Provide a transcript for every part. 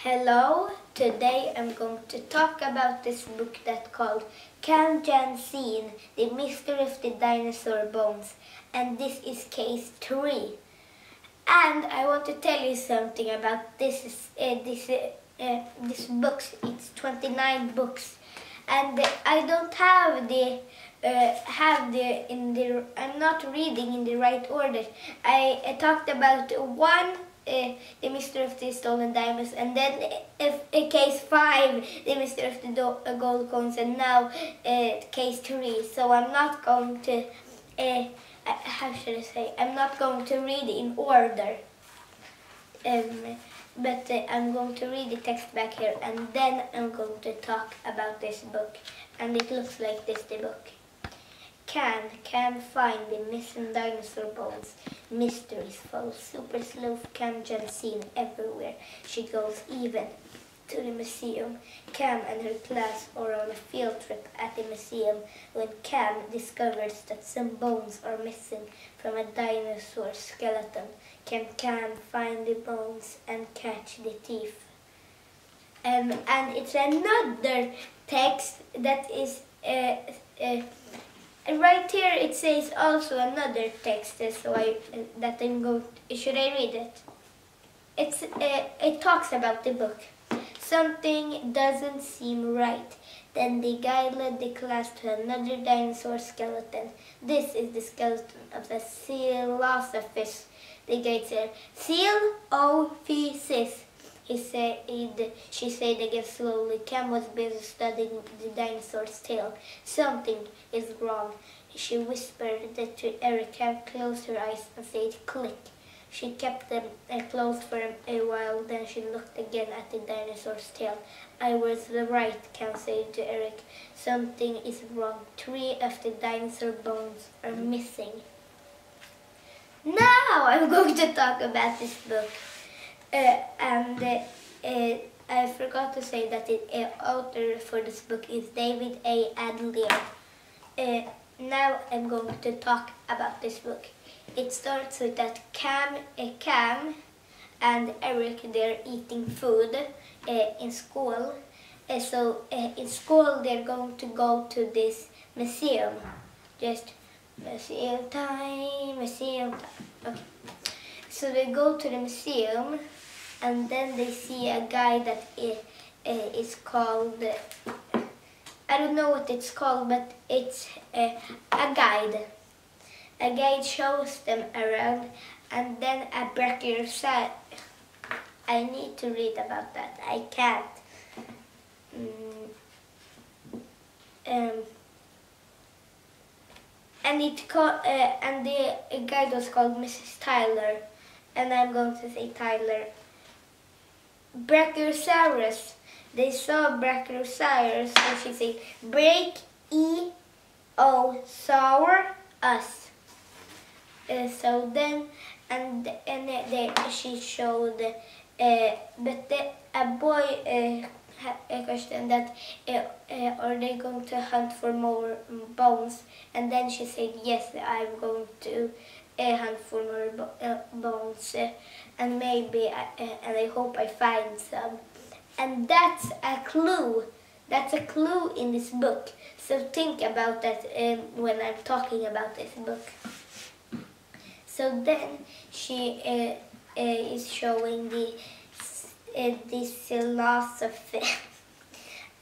Hello, today I'm going to talk about this book that's called Can JANSEN, The Mystery of the Dinosaur Bones, and this is case 3. And I want to tell you something about this books. It's 29 books, and I don't have I'm not reading in the right order. I talked about one. The Mystery of the Stolen Diamonds, and then case 5, the Mystery of the Gold Coins, and now case 3. So I'm not going to, how should I say, I'm not going to read in order. But I'm going to read the text back here, and then I'm going to talk about this book. And it looks like this, the book. Can find the missing dinosaur bones. Mysteries follow SUPER-SLEUTH Cam JANSEN everywhere she goes, even to the museum. Cam and her class are on a field trip at the museum when Cam discovers that some bones are missing from a dinosaur skeleton. Can Cam find the bones and catch the thief? And it's another text that is right here. It says also another text, so I'm going. Should I read it? It talks about the book. Something doesn't seem right. Then the guy led the class to another dinosaur skeleton. This is the skeleton of the Coelophysis. The guide said, Coelophysis. She said again slowly. Cam was busy studying the dinosaur's tail. Something is wrong. She whispered that to Eric. Cam closed her eyes and said click. She kept them closed for a while, then she looked again at the dinosaur's tail. I was right, Cam said to Eric. Something is wrong. 3 of the dinosaur bones are missing. Now I'm going to talk about this book. I forgot to say that the author for this book is David A. Adler. Now I'm going to talk about this book. It starts with that Cam and Eric, they're eating food in school. So in school they're going to go to this museum. Just museum time. Okay. So they go to the museum, and then they see a guy that is called, I don't know what it's called, but it's a guide. A guide shows them around, and then a brachiosaurus. I need to read about that. I can't. And the guide was called Mrs. Tyler, and I'm going to say Tyler. Brachiosaurus. They saw Brachiosaurus, and she said, Brachiosaurus. So then, she showed, a boy had a question that, are they going to hunt for more bones? And then she said, yes, I'm going to hunt for more bones, and maybe, and I hope I find some. And that's a clue. That's a clue in this book. So think about that when I'm talking about this book. So then she is showing this philosophy.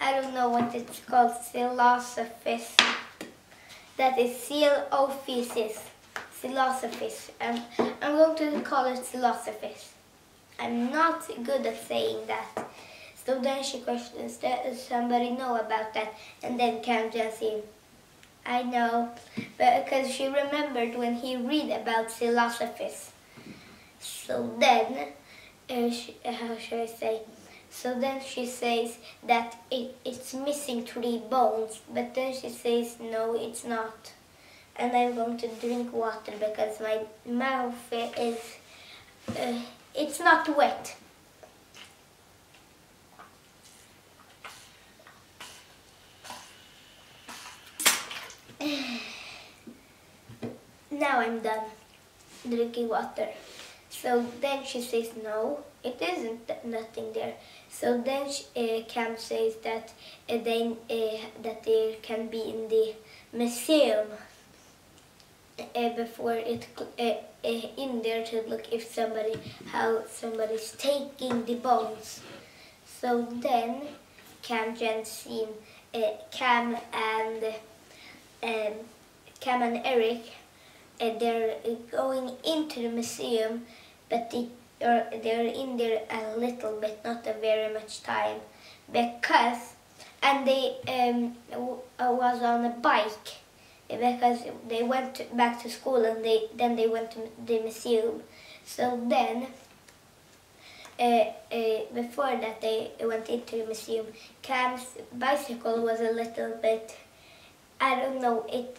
I don't know what it's called. Philosophies. That is Coelophysis. Philosophies. I'm going to call it philosophies. I'm not good at saying that. So then she questions, does somebody know about that? And then Cam JANSEN, I know, because she remembered when he read about philosophies. So then, how should I say? So then she says that it's missing 3 bones, but then she says no, it's not. And I'm going to drink water because my mouth is, it's not wet. Now I'm done drinking water. So then she says, no, it isn't nothing there. So then Cam says that that they can be in the museum before it in there to look if how somebody's taking the bones. So then Cam and Eric, they're going into the museum, but they're in there a little bit, not a very much time, and they was on a bike because they went back to school and then they went to the museum. So then before that they went into the museum, Cam's bicycle was a little bit, I don't know, it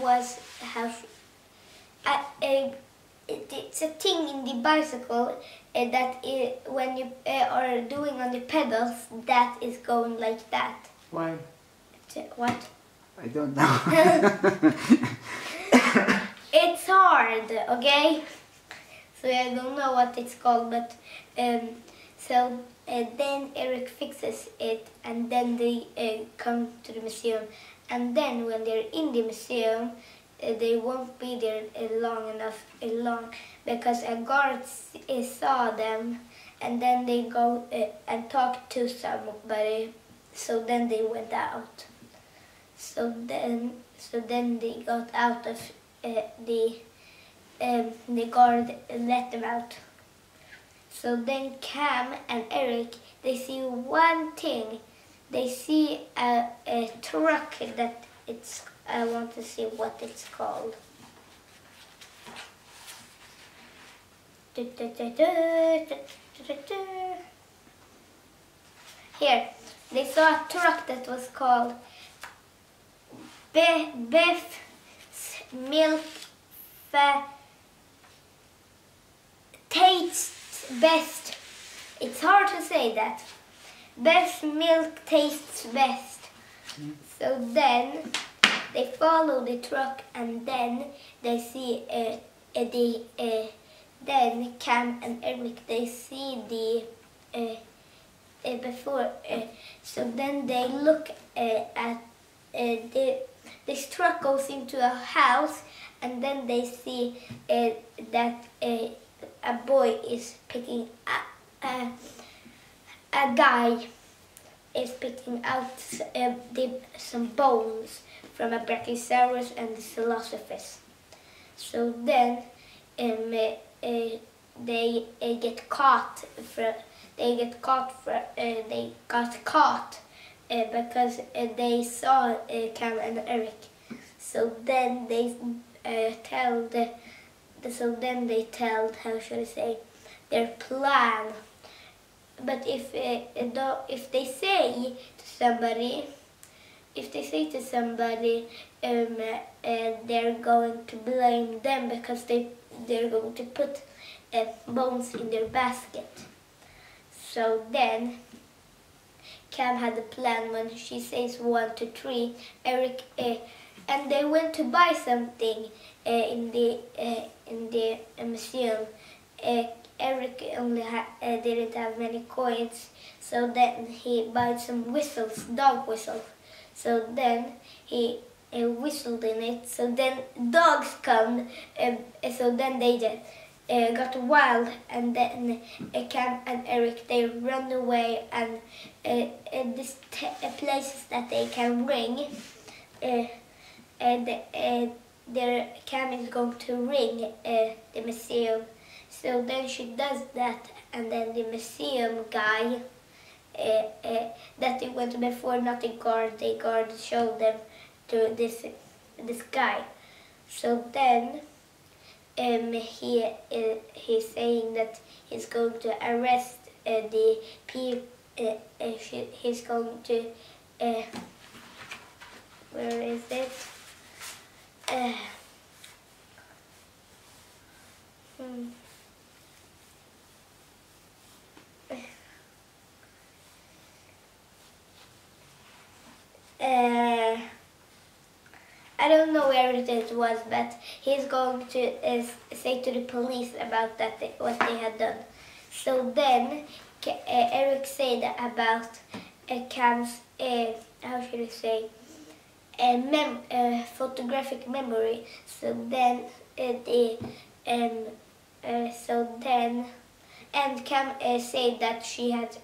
was it's a thing in the bicycle that when you are doing on the pedals, that is going like that. Why? What? I don't know. It's hard, okay? So I don't know what it's called, but so then Eric fixes it, and then they come to the museum. And then when they're in the museum, they won't be there long because a guard saw them, and then they go and talk to somebody. So then they went out. So then they got out of the guard let them out. So then Cam and Eric, they see one thing. They see a truck that I want to see what it's called. Here, they saw a truck that was called Beef Milk Tastes Best. It's hard to say that. Best milk tastes best. So then they follow the truck, and then they see then Cam and Eric, they see the before. So then they look at this truck goes into a house, and then they see that a boy is picking a guy is picking out some bones from a brachiosaurus and the Philosophes. So then they got caught because they saw Cam and Eric. So then they tell how should I say, their plan. But if they say to somebody, they're going to blame them because they're going to put bones in their basket. So then Cam had a plan. When she says 1, 2, 3, Eric and they went to buy something in the museum. Eric only didn't have many coins, so then he bought some whistles, dog whistles. So then he whistled in it. So then dogs come. So then they just got wild, and then Cam and Eric, they run away, and these places that they can ring. Their Cam is going to ring the museum. So then she does that, and then the museum guy that they went before, not the guard showed them to this guy. So then he's saying that he's going to arrest the people. He's going to where is it? I don't know where it was, but he's going to say to the police about that what they had done. So then Eric said about Cam's how should I say photographic memory. So then and Cam said that she had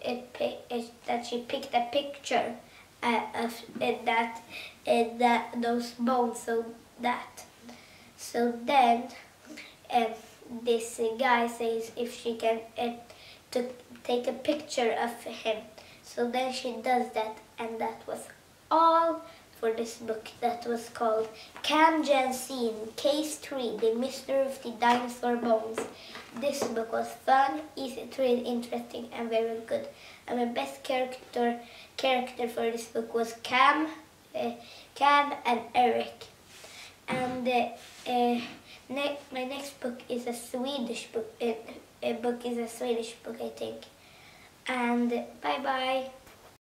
that she picked a picture of those bones. So then this guy says if she can to take a picture of him. So then she does that, and that was all for this book that was called Cam Jansen, Case 3, The Mystery of the Dinosaur Bones. This book was fun, easy to read, interesting, and very good. And my best character for this book was Cam and Eric. And my next book is a Swedish book. A book is a Swedish book, I think. And bye bye.